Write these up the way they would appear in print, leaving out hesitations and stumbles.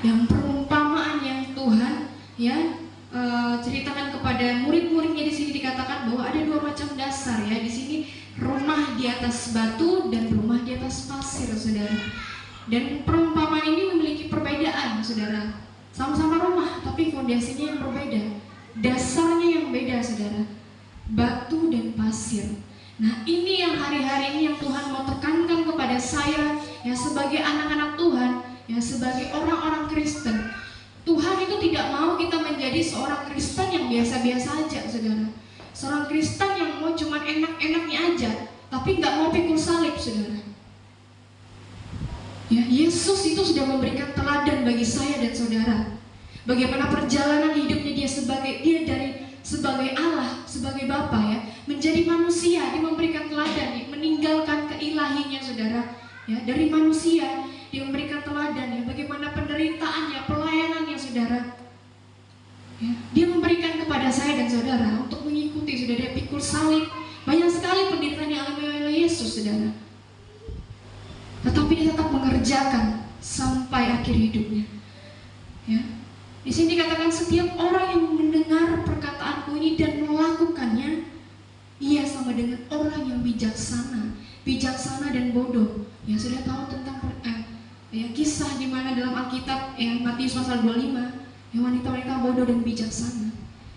yang perumpamaan yang Tuhan ya ceritakan kepada murid-muridnya. Di sini dikatakan bahwa ada dua macam dasar ya. Di sini rumah di atas batu dan rumah di atas pasir, saudara. Dan perumpamaan ini memiliki perbedaan, saudara. Sama-sama rumah, tapi fondasinya yang berbeda, dasarnya yang beda, saudara. Batu dan pasir. Nah, ini yang hari-hari ini yang Tuhan mau tekankan kepada saya ya, sebagai anak-anak Tuhan, ya sebagai orang-orang Kristen. Tuhan itu tidak mau kita menjadi seorang Kristen yang biasa-biasa aja, saudara. Seorang Kristen yang mau cuman enak-enaknya aja, tapi nggak mau pikul salib, saudara. Ya, Yesus itu sudah memberikan teladan bagi saya dan saudara. Bagaimana perjalanan hidupnya dia sebagai Allah, sebagai Bapa ya, menjadi manusia. Dia memberikan teladan, meninggalkan keilahinya, saudara. Ya, dari manusia dia memberikan teladan ya, bagaimana penderitaannya, pelayanannya, saudara. Ya, dia memberikan kepada saya dan saudara untuk mengikuti, saudara. Dia pikul salib. Banyak sekali penderitaan yang alami oleh Yesus, saudara. Tetapi dia tetap mengerjakan sampai akhir hidupnya. Ya. Di sini dikatakan setiap orang yang mendengar perkataanku ini dan melakukannya, ia sama dengan orang yang bijaksana dan bodoh. Ya, sudah tahu tentang ya, kisah di mana dalam Alkitab yang Matius pasal 25, yang wanita-wanita bodoh dan bijaksana.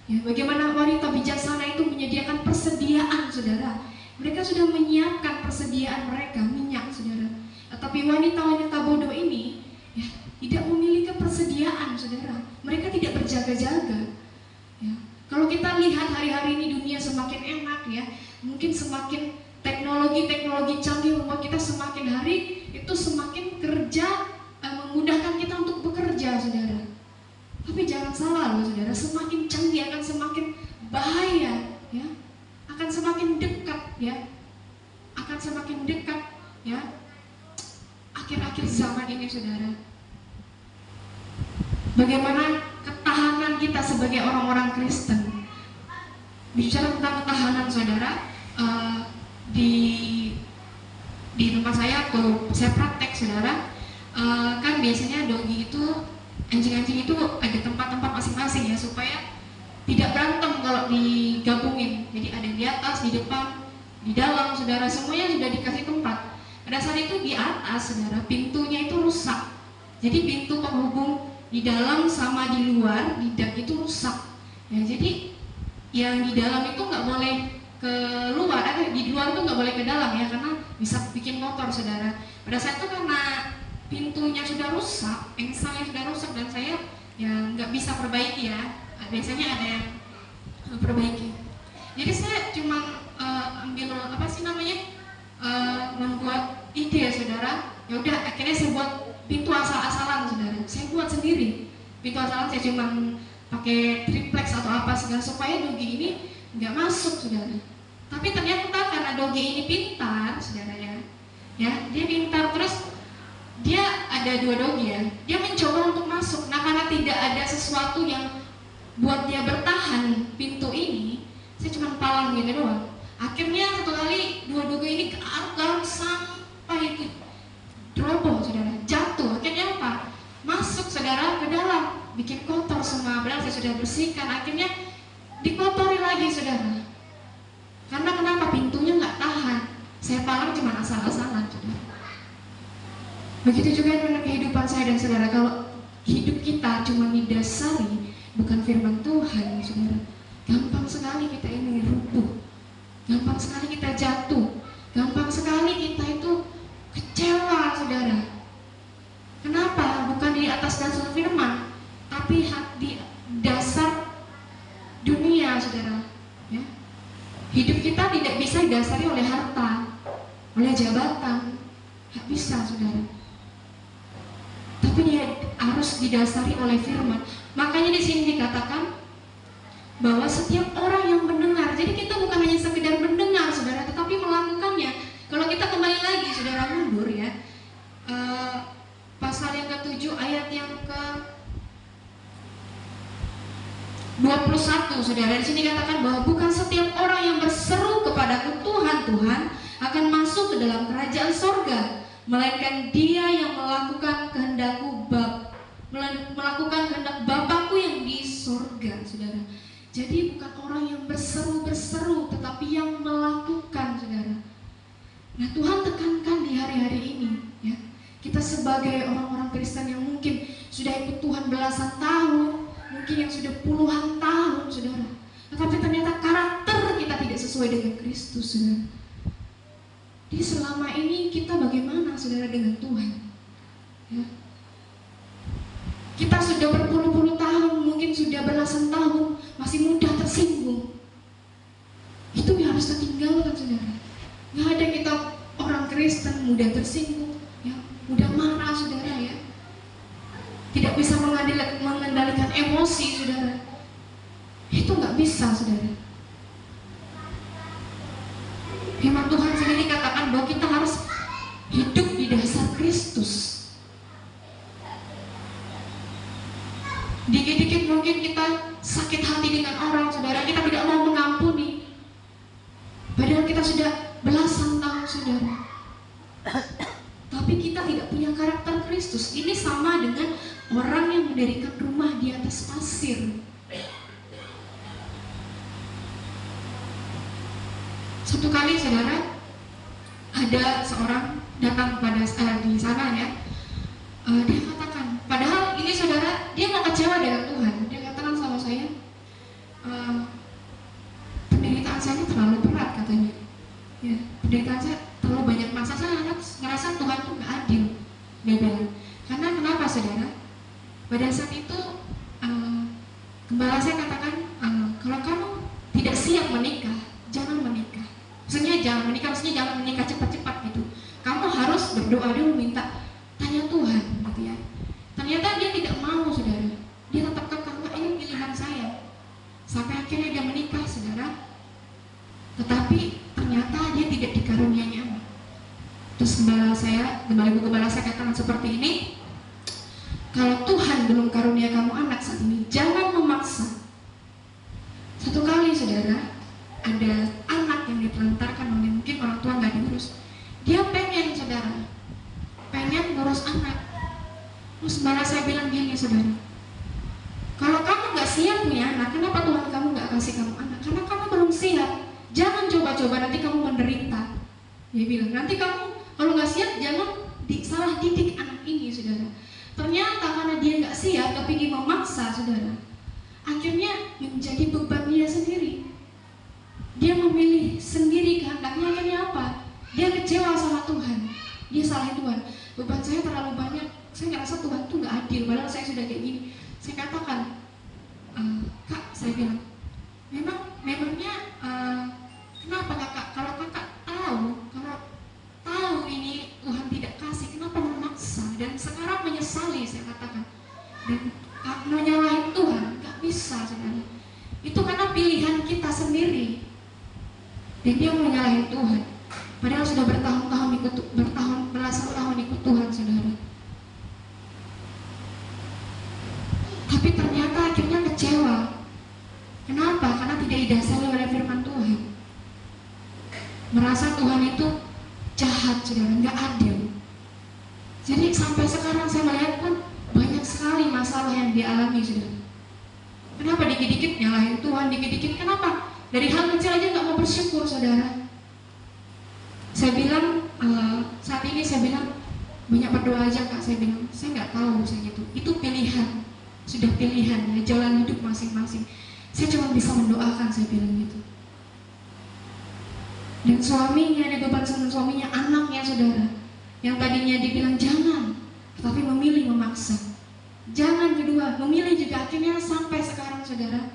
Ya, bagaimana wanita bijaksana itu menyediakan persediaan, saudara. Mereka sudah menyiapkan persediaan mereka, minyak, saudara. Tetapi wanita-wanita bodoh ini ya, tidak memiliki persediaan, saudara. Mereka tidak berjaga-jaga. Ya. Kalau kita lihat hari-hari ini dunia semakin enak ya, mungkin semakin teknologi canggih membuat kita semakin hari itu semakin kerja memudahkan kita untuk bekerja, saudara. Tapi jangan salah loh, saudara. Semakin canggih akan semakin bahaya, ya. Akan semakin dekat, ya. Akan semakin dekat, ya. Akhir-akhir zaman ini, saudara. Bagaimana ketahanan kita sebagai orang-orang Kristen? Bicara tentang ketahanan, saudara, di tempat saya tuh saya praktek, saudara. Kan biasanya dogi itu, anjing-anjing itu ada tempat-tempat masing-masing ya, supaya tidak berantem kalau digabungin. Jadi ada di atas, di depan, di dalam, saudara. Semuanya sudah dikasih tempat. Pada saat itu di atas, saudara, pintunya itu rusak. Jadi pintu penghubung di dalam sama di luar, di dak itu rusak. Ya, jadi yang di dalam itu nggak boleh ke luar, di luar itu nggak boleh ke dalam ya, karena bisa bikin kotor, saudara. Pada saat itu karena pintunya sudah rusak, engselnya sudah rusak, dan saya ya nggak bisa perbaiki ya. Biasanya ada yang perbaiki. Jadi saya cuma ambil membuat ide, saudara. Ya udah, akhirnya saya buat pintu asal-asalan, saudara. Saya buat sendiri pintu asalan. Saya cuma pakai triplex atau apa segala supaya dogi ini nggak masuk, saudara. Tapi ternyata karena dogi ini pintar, saudara ya dia pintar, terus dia ada dua dogi ya. Dia mencoba untuk masuk. Nah, karena tidak ada sesuatu yang buat dia bertahan pintu ini, saya cuma palang gitu doang. Akhirnya satu kali dua dogi ini ke arah sampai itu roboh, saudara, jatuh. Akhirnya apa? Masuk, saudara, ke dalam, bikin kotor semua. Padahal saya sudah bersihkan. Akhirnya dikotori lagi, saudara. Karena kenapa? Pintunya nggak tahan. Saya palang cuma asal-asalan, saudara. Begitu juga dengan kehidupan saya dan saudara. Kalau hidup kita cuma didasari bukan firman Tuhan, saudara, gampang sekali kita ini rubuh, gampang sekali kita jatuh, gampang sekali kita itu kecewa, saudara. Kenapa? Bukan di atas dasar firman, tapi di dasar dunia, saudara. Ya. Hidup kita tidak bisa didasari oleh harta, oleh jabatan, nggak bisa, saudara. Tapi dia harus didasari oleh firman. Makanya di sini dikatakan bahwa setiap orang yang mendengar. Jadi kita bukan hanya sekedar mendengar, saudara, tetapi melakukannya. Kalau kita kembali lagi, saudara, mundur ya, pasal yang ke-7 ayat yang ke-21, saudara. Di sini dikatakan bahwa bukan setiap orang yang berseru kepadaku Tuhan, Tuhan, akan masuk ke dalam kerajaan sorga, melainkan dia yang melakukan kehendakku sebagai orang-orang Kristen yang mungkin sudah ikut Tuhan belasan tahun, mungkin yang sudah puluhan tahun, saudara, tetapi ternyata karakter kita tidak sesuai dengan Kristus, saudara. Jadi selama ini kita bagaimana, saudara, dengan Tuhan? Ya. Kita sudah berpuluh-puluh tahun, mungkin sudah belasan tahun, masih mudah tersinggung. Itu yang harus kita tinggalkan, saudara. Nggak ada kita orang Kristen mudah tersinggung, ya, mudah marah, saudara, ya. Tidak bisa mengendalikan emosi, saudara. Itu nggak bisa, saudara. Firman Tuhan sendiri katakan bahwa kita harus hidup di dasar Kristus. Dikit-dikit mungkin kita sakit hati dengan orang, saudara, kita tidak mau mengampuni, padahal kita sudah belasan tahun, saudara, tapi kita tidak punya karakter Kristus. Ini sama dengan orang yang mendirikan rumah di atas pasir. Satu kali, saudara, ada seorang datang kepada di sana, ya. Dia katakan, padahal ini, saudara, dia mau kecewa dengan Tuhan. Dia katakan sama saya, penderitaan saya ini terlalu berat, katanya. Ya, penderitaan saya terlalu banyak masa, saya ngerasa Tuhan itu gak adil, dia bilang. Karena kenapa, saudara? Pada saat itu gembala saya katakan, kalau kamu tidak siap menikah, jangan menikah. Maksudnya jangan menikah, maksudnya jangan menikah cepat-cepat gitu. Kamu harus berdoa dulu, minta, tanya Tuhan, gitu ya. Ternyata dia tidak mau, saudara. Dia tetap kekeh, ini pilihan saya. Sampai akhirnya dia menikah, saudara. Tetapi ternyata dia tidak dikaruniai anak. Terus ibu gembala saya katakan seperti ini, kalau Tuhan belum karunia kamu anak saat ini, jangan memaksa. Satu kali, saudara, ada anak yang ditelantarkan oleh mungkin orang tua nggak diurus. Dia pengen, saudara, pengen ngurus anak. Terus gembala saya bilang gini, saudara, kalau kamu nggak siap punya anak, kenapa Tuhan kamu nggak kasih kamu anak? Karena kamu belum siap. Jangan coba-coba, nanti kamu menderita. Dia bilang, nanti kamu kalau nggak siap jangan salah didik anak ini, saudara. Ternyata karena dia nggak siap, tapi dia memaksa, saudara, akhirnya menjadi beban dia sendiri. Dia memilih sendiri kehendaknya, akhirnya apa? Dia kecewa sama Tuhan. Dia salahin Tuhan. Beban saya terlalu banyak. Saya ngerasa Tuhan tuh nggak adil. Padahal saya sudah kayak gini. Saya katakan, Kak, saya bilang, memangnya kenapa kakak? Kalau kakak tahu ini Tuhan tidak kasih, kenapa memaksa? Dan sekarang menyesali, saya katakan. Dan menyalahin Tuhan, nggak bisa, saudara. Itu karena pilihan kita sendiri. Dan dia menyalahin Tuhan. Padahal sudah belasan tahun ikut Tuhan, saudara. Tapi ternyata akhirnya kecewa. Kenapa? Karena tidak didasari oleh firman Tuhan. Merasa Tuhan itu jahat, saudara, nggak adil. Jadi sampai sekarang saya melihat pun banyak sekali masalah yang dialami, saudara. Kenapa dikit-dikit nyalahin Tuhan, dikit-dikit kenapa? Dari hal kecil aja nggak mau bersyukur, saudara. Saya bilang, saat ini saya bilang, banyak berdoa aja, Kak. Saya bilang, saya nggak tahu, saya gitu. Itu pilihan, sudah pilihan, ya, jalan hidup masing-masing. Saya cuma bisa mendoakan, saya bilang gitu. Dan suaminya, ada beban sama suaminya, anaknya, saudara, yang tadinya dibilang jangan, tapi memilih memaksa. Jangan kedua, memilih juga, akhirnya sampai sekarang, saudara.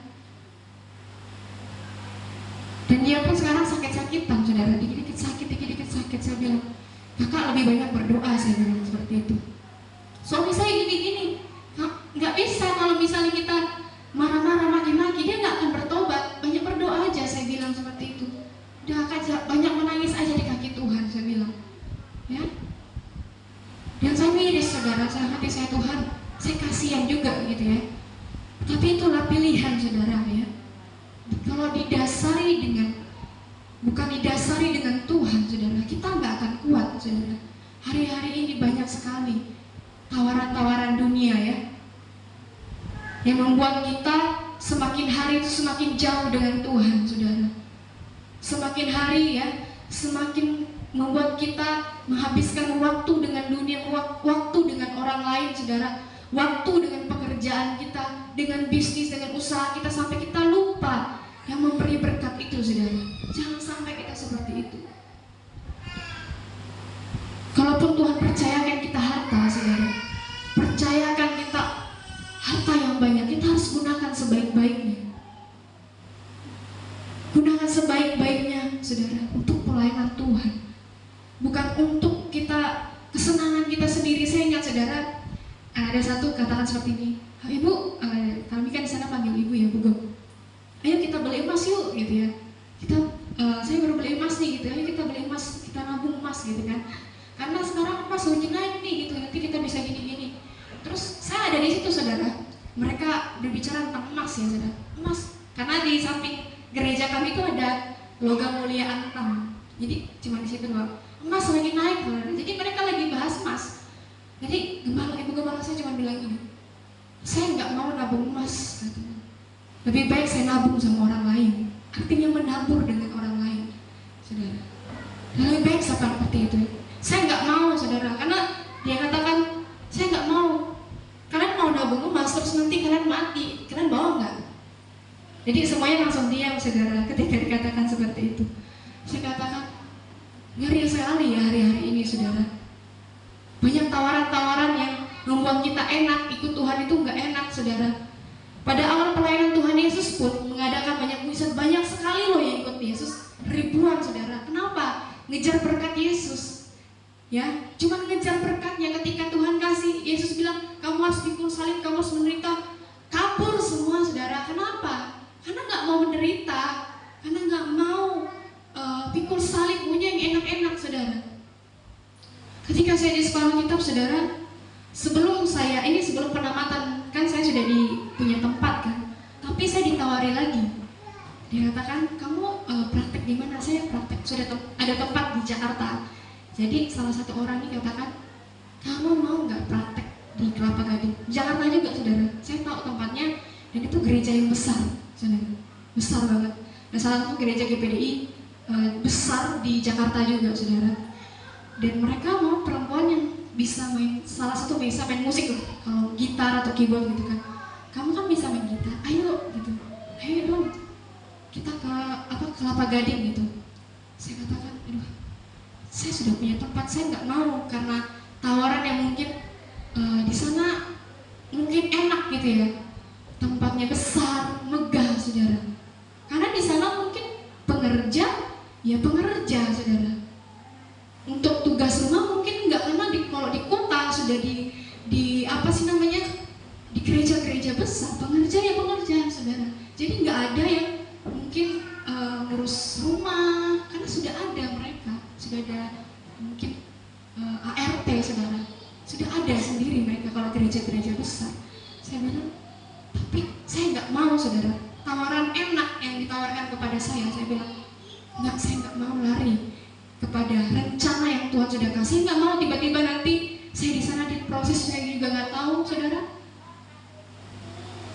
Dan dia pun sekarang sakit-sakitan, saudara, dikit-dikit sakit. Saya bilang, kakak lebih banyak berdoa, saya bilang seperti itu. Suami saya gini-gini, nggak bisa kalau misalnya kita marah-marah, maki-maki, dia nggak akan bertobat. Banyak berdoa aja, saya bilang seperti itu. Udah banyak menangis aja di kaki Tuhan, saya bilang, ya. Dan saya miris, saudara, hati saya, Tuhan, saya kasihan juga gitu ya. Tapi itulah pilihan, saudara, ya. Kalau bukan didasari dengan Tuhan, saudara, kita nggak akan kuat, saudara. Hari-hari ini banyak sekali tawaran-tawaran dunia, ya, yang membuat kita semakin hari itu semakin jauh dengan Tuhan, saudara. Semakin hari, ya, semakin membuat kita menghabiskan waktu dengan dunia, waktu orang lain, saudara. Waktu dengan pekerjaan kita, dengan bisnis, dengan usaha kita, sampai kita lupa yang memberi berkat itu, saudara. Jangan sampai kita seperti itu. Kalaupun Tuhan percayakan kita harta, saudara, percayakan kita harta yang banyak, kita harus gunakan sebaik-baiknya. Gunakan sebaik-baiknya, saudara, untuk pelayanan Tuhan. Bukan untuk kita, kesenangan kita sendiri. Saya ingat, saudara, ada satu katakan seperti ini, Ibu, kami kan di sana panggil Ibu ya, Bu Gom. Ayo kita beli emas yuk, gitu ya. Saya baru beli emas nih, gitu. Ayo kita beli emas, kita nabung emas, gitu kan. Karena sekarang emas lagi naik nih, gitu. Nanti kita bisa gini-gini. Terus saya ada di situ, saudara. Mereka berbicara tentang emas ya, saudara. Emas, karena di samping gereja kami itu ada logam mulia Antam. Jadi cuma di situ doang. Emas lagi naik, saudara. Jadi mereka lagi bahas emas. Jadi ibu gembala saya cuma bilang gini, saya nggak mau nabung emas, katanya. Lebih baik saya nabung sama orang lain. Artinya menabur dengan orang lain, saudara. Lebih baik seperti itu. Saya nggak mau, saudara, karena dia katakan saya nggak mau. Kalian mau nabung emas terus nanti kalian mati, kalian mau nggak? Jadi semuanya langsung diam, saudara, ketika dikatakan seperti itu. Saya katakan ngeri sekali ya hari-hari ini, saudara. Banyak tawaran-tawaran yang membuat kita enak, ikut Tuhan itu nggak enak, saudara. Pada awal pelayanan Tuhan Yesus pun mengadakan banyak mujizat, banyak sekali loh yang ikut Yesus, ribuan, saudara. Kenapa? Ngejar berkat Yesus, ya. Cuma ngejar berkatnya. Ketika Tuhan kasih, Yesus bilang, kamu harus pikul salib, kamu harus menderita, kabur semua, saudara. Kenapa? Karena nggak mau menderita, karena nggak mau pikul salib, punya yang enak-enak, saudara. Ketika saya di sekolah kitab, saudara, sebelum penamatan, kan saya sudah punya tempat kan, tapi saya ditawari lagi. Dia katakan, kamu praktek di mana? Saya praktek, sudah ada tempat di Jakarta. Jadi salah satu orang ini katakan, kamu mau nggak praktek di Kelapa Gading? Jakarta juga, saudara. Saya tahu tempatnya, dan itu gereja yang besar, saudara, besar banget. Dan salah satu gereja GPDI besar di Jakarta juga, saudara. Dan mereka mau perempuan yang bisa main, salah satu bisa main musik loh, kalau gitar atau keyboard gitu kan. Kamu kan bisa main gitar, ayo gitu, ayo dong kita ke Kelapa Gading gitu. Saya katakan, aduh, saya sudah punya tempat, saya nggak mau, karena tawaran yang mungkin di sana mungkin enak gitu ya, tempatnya besar, megah, saudara. Karena di sana mungkin pengerja, ya pengerja, saudara. Untuk tugas rumah mungkin nggak, karena kalau di kota sudah di apa sih namanya, di gereja-gereja besar, pengerja ya pengerja, saudara. Jadi nggak ada yang mungkin ngurus rumah, karena sudah ada mereka, sudah ada mungkin ART, saudara, sudah ada sendiri mereka kalau gereja-gereja besar. Saya bilang, tapi saya nggak mau, saudara. Tawaran enak yang ditawarkan kepada saya bilang, nggak, saya nggak mau lari kepada rencana yang Tuhan sudah kasih. Nggak mau tiba-tiba nanti saya di sana diproses, saya juga nggak tahu, saudara.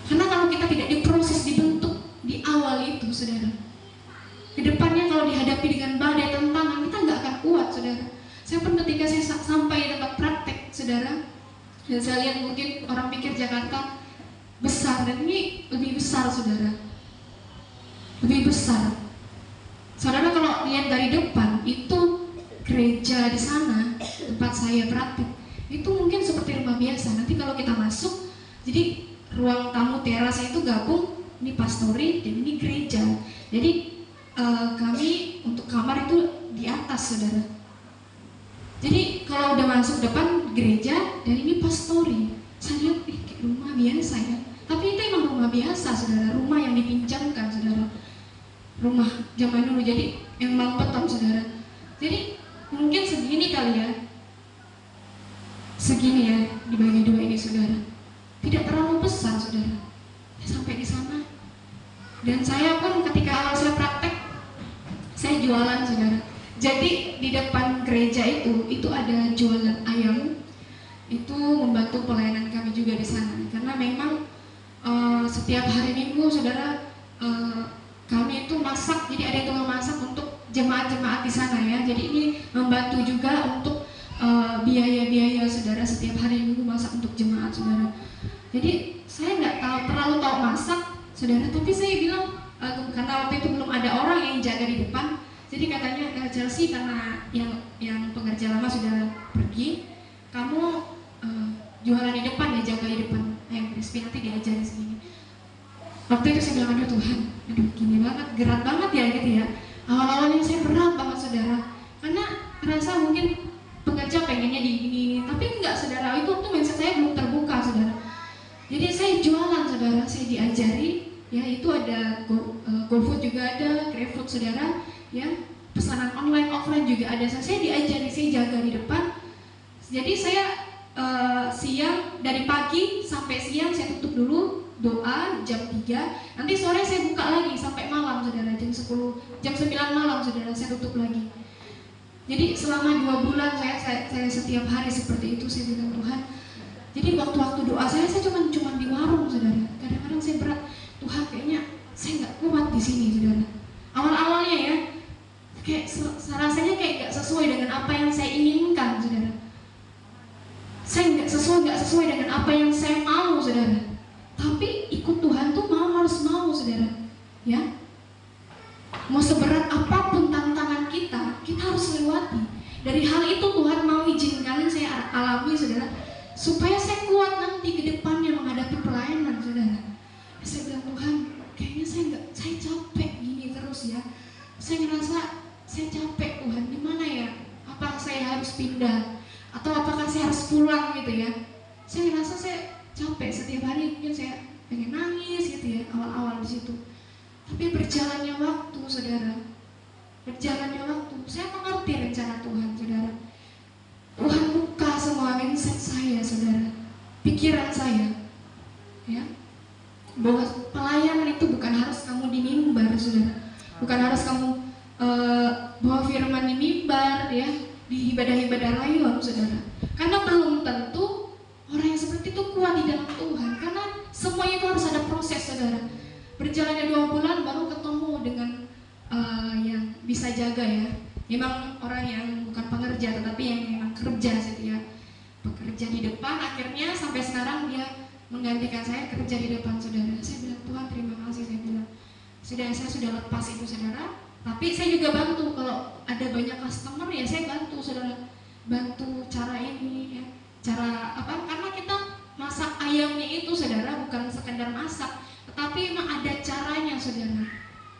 Karena kalau kita tidak diproses, dibentuk di awal itu, saudara, kedepannya kalau dihadapi dengan badai tantangan, kita nggak akan kuat, saudara. Saya pun ketika saya sampai di tempat praktek, saudara, dan saya lihat mungkin orang pikir Jakarta besar, dan ini lebih besar, saudara, lebih besar. Saudara, kalau lihat dari depan, itu gereja di sana, tempat saya praktik, itu mungkin seperti rumah biasa. Nanti kalau kita masuk, jadi ruang tamu terasnya itu gabung, ini pastori dan ini gereja. Jadi kami untuk kamar itu di atas, saudara. Jadi kalau udah masuk depan gereja, dan ini pastori, saya lihat, kayak rumah biasa ya. Tapi itu emang rumah biasa, saudara, rumah yang dipinjamkan, saudara. Rumah zaman dulu, jadi emang beton, saudara. Jadi mungkin segini kali ya, segini ya, dibagi dua ini, saudara. Tidak terlalu besar, saudara. Sampai di sana, dan saya pun ketika awal saya praktek, saya jualan, saudara. Jadi di depan gereja itu ada jualan ayam. Itu membantu pelayanan kami juga di sana, karena memang setiap hari Minggu, saudara, kami itu masak, jadi ada yang tukang masak untuk jemaat-jemaat di sana ya. Jadi ini membantu juga untuk biaya-biaya saudara setiap hari minggu masak untuk jemaat saudara. Jadi saya nggak terlalu tahu masak saudara, tapi saya bilang karena waktu itu belum ada orang yang jaga di depan, jadi katanya Chelsea karena yang pengerja lama sudah pergi, kamu jualan di depan ya, jaga di depan, Crispy nanti diajarin segini. Waktu itu saya bilang, aduh Tuhan, aduh gini banget, berat banget ya gitu ya. Awal-awalnya saya berat banget saudara, karena rasa mungkin pengerja pengennya di ini, tapi enggak saudara, itu waktu mindset saya belum terbuka saudara. Jadi saya jualan saudara, saya diajari, ya itu ada GoFood juga ada, GrabFood saudara, ya pesanan online offline juga ada. Saya diajari, saya jaga di depan. Jadi saya siang dari pagi sampai siang saya tutup dulu doa jam 3, nanti sore saya buka lagi sampai malam saudara, jam 9 malam saudara saya tutup lagi. Jadi selama 2 bulan saya setiap hari seperti itu. Saya bilang Tuhan, jadi waktu-waktu doa saya cuma di warung saudara. Kadang-kadang saya berat, Tuhan kayaknya saya nggak kuat di sini saudara. Awal-awalnya ya, kayak rasanya kayak nggak sesuai dengan apa yang saya inginkan saudara. Saya nggak sesuai dengan apa yang saya mau saudara. Tapi ikut Tuhan tuh harus mau saudara, ya. Mau seberat apapun tantangan kita harus lewati. Dari hal itu Tuhan mau izinkan saya alami saudara, supaya saya kuat nanti ke depannya menghadapi pelayanan saudara. Saya bilang Tuhan, kayaknya saya capek gini terus ya. Saya ngerasa saya capek Tuhan, gimana ya? Apa saya harus pindah? Atau apakah saya harus pulang gitu ya? Saya ngerasa saya capek setiap hari, mungkin saya pengen nangis gitu ya awal-awal di situ. Tapi berjalannya waktu saudara, saya mengerti rencana Tuhan saudara. Tuhan buka semua mindset saya saudara, pikiran saya, ya, bahwa pelayanan itu bukan harus kamu di mimbar saudara, bukan harus kamu bawa firman di mimbar ya, di ibadah-ibadah rayuan saudara. Karena belum tentu orang yang seperti itu kuat di dalam Tuhan, karena semuanya itu harus ada proses saudara. Berjalannya 2 bulan baru ketemu dengan yang bisa jaga ya. Memang orang yang bukan pengerja tetapi yang memang kerja gitu ya. Bekerja di depan, akhirnya sampai sekarang dia menggantikan saya kerja di depan saudara. Saya bilang Tuhan terima kasih, saya bilang. Saya sudah lepas itu saudara. Tapi saya juga bantu kalau ada banyak customer ya saya bantu saudara. Bantu cara ini ya. Cara apa? Karena kita masak ayamnya itu saudara bukan sekedar masak, tetapi memang ada caranya saudara.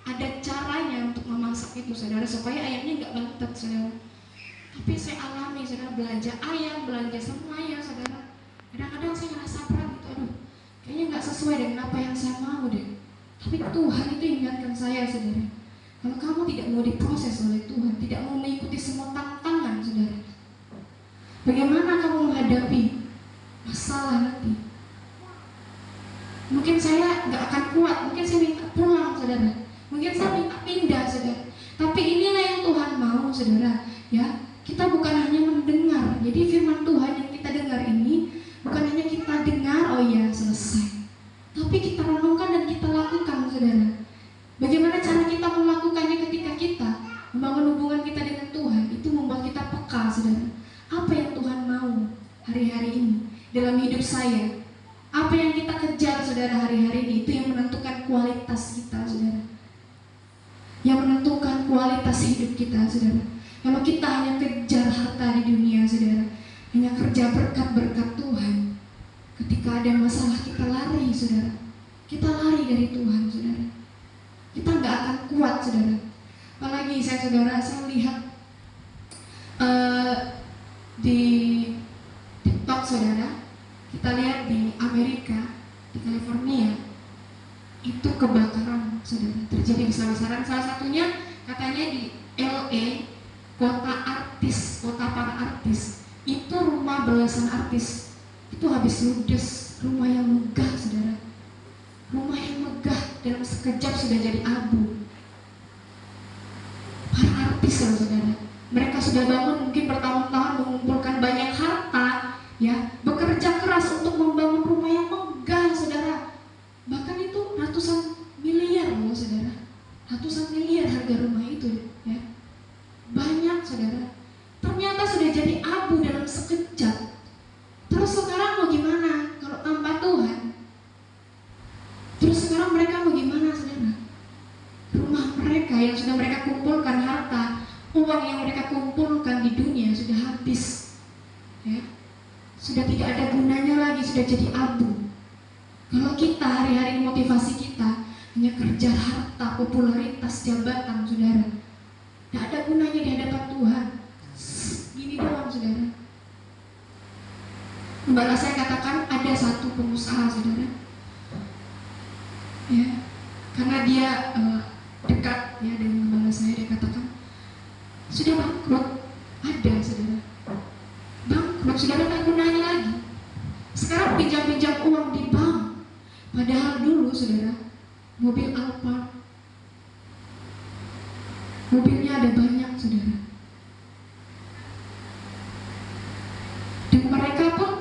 Ada caranya untuk memasak itu saudara, supaya ayamnya nggak bantet saudara. Tapi saya alami saudara, belanja ayam, belanja semuanya saudara. Kadang-kadang saya ngerasa berat gitu, aduh kayaknya nggak sesuai dengan apa yang saya mau deh. Tapi Tuhan itu ingatkan saya saudara, kalau kamu tidak mau diproses oleh Tuhan, tidak mau mengikuti semua tantangan saudara, bagaimana kamu menghadapi masalah nanti? Mungkin saya nggak akan kuat, mungkin saya minta pulang saudara, mungkin saya minta pindah saudara. Tapi inilah yang Tuhan mau saudara, ya. Kita bukan hanya mendengar. Jadi firman Tuhan yang kita dengar ini bukan hanya kita dengar, oh ya selesai, tapi kita renungkan dan kita lakukan saudara. Bagaimana cara kita melakukannya ketika kita membangun hubungan kita dengan Tuhan, itu membuat kita peka saudara. Apa yang Tuhan mau hari-hari ini dalam hidup saya, apa yang kita kejar saudara hari-hari ini, itu yang menentukan kualitas kita saudara, yang menentukan kualitas hidup kita saudara. Kalau kita hanya kejar harta di dunia saudara, hanya kerja berkat-berkat Tuhan, ketika ada masalah kita lari saudara, kita lari dari Tuhan saudara, kita nggak akan kuat saudara. Apalagi saya lihat di TikTok saudara, kita lihat di Amerika, di California itu kebakaran saudara, terjadi besar-besaran. Salah satunya katanya di LA, kota artis, kota para artis, itu rumah belasan artis itu habis ludes. Rumah yang megah saudara, rumah yang megah dalam sekejap sudah jadi abu. Para artis saudara, mereka sudah bangun mungkin bertahun-tahun, mengumpulkan banyak harta ya, bekerja keras untuk membangun rumah yang megah saudara. Bahkan itu ratusan miliar loh saudara, ratusan miliar harga rumah itu ya. Banyak saudara, ternyata sudah jadi abu dalam sudah jadi abu. Kalau kita hari-hari motivasi kita hanya kerja harta, popularitas, jabatan, saudara, tidak ada gunanya di hadapan Tuhan. Gini doang, saudara. Mbak saya katakan ada satu pengusaha, saudara, ya, karena dia dekat ya dengan gembala saya, dia katakan sudah bangkrut. Ada, saudara, bangkrut, saudara, tak gunanya lagi. Sekarang pinjam-pinjam uang di bank. Padahal dulu, saudara, mobil Alphard, mobilnya ada banyak, saudara. Dan mereka pun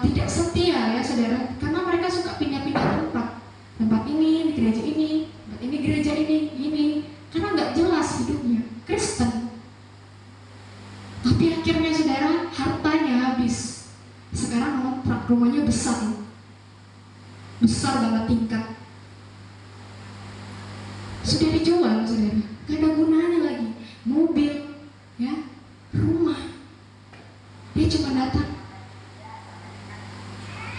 tidak setia ya, saudara, karena mereka suka pindah-pindah tempat. Tempat ini, di gereja ini, tempat ini, gereja ini, karena nggak jelas hidupnya. Kristen. Tapi akhirnya, saudara, hartanya habis. Sekarang kontrak rumahnya besar banget tingkat. Sudah dijual, saudara, gak ada gunanya lagi. Mobil, ya, rumah. Dia cuma datang,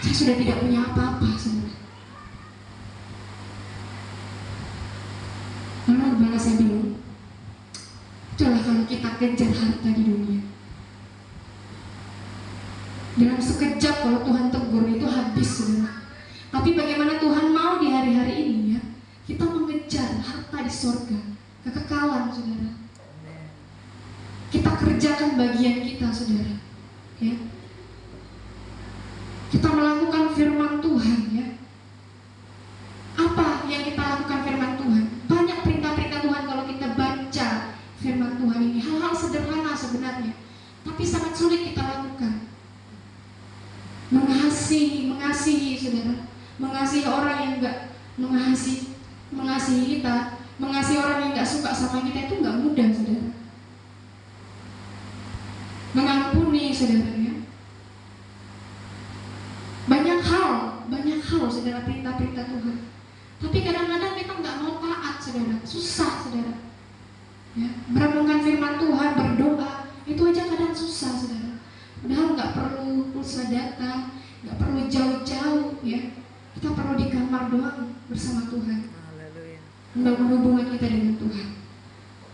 saya sudah tidak punya apa-apa, saudara. Lalu gembala saya bilang, itulah kalau kita kejar harta di dunia. Dalam sekejap kalau Tuhan tegur itu habis, saudara. Tapi bagaimana Tuhan mau di hari-hari ini ya, kita mengejar harta di sorga, kekekalan, saudara. Kita kerjakan bagian kita, saudara, ya. Kita melakukan firman Tuhan, ya. Apa yang kita lakukan firman Tuhan? Banyak perintah-perintah Tuhan kalau kita baca firman Tuhan ini. Hal-hal sederhana sebenarnya, tapi sangat sulit kita lakukan. Mengasihi, saudara. Mengasihi orang yang enggak mengasihi kita, mengasihi orang yang enggak suka sama kita itu enggak mudah, saudara. Mengampuni, saudara, ya. Banyak hal, saudara, perintah-perintah Tuhan. Tapi kadang-kadang kita enggak mau taat, saudara. Susah, saudara. Ya, merenungkan firman Tuhan, berdoa, itu aja kadang susah, saudara. Padahal enggak perlu pulsa data, enggak perlu jauh-jauh, ya. Kita perlu di kamar doang bersama Tuhan. Membangun hubungan kita dengan Tuhan.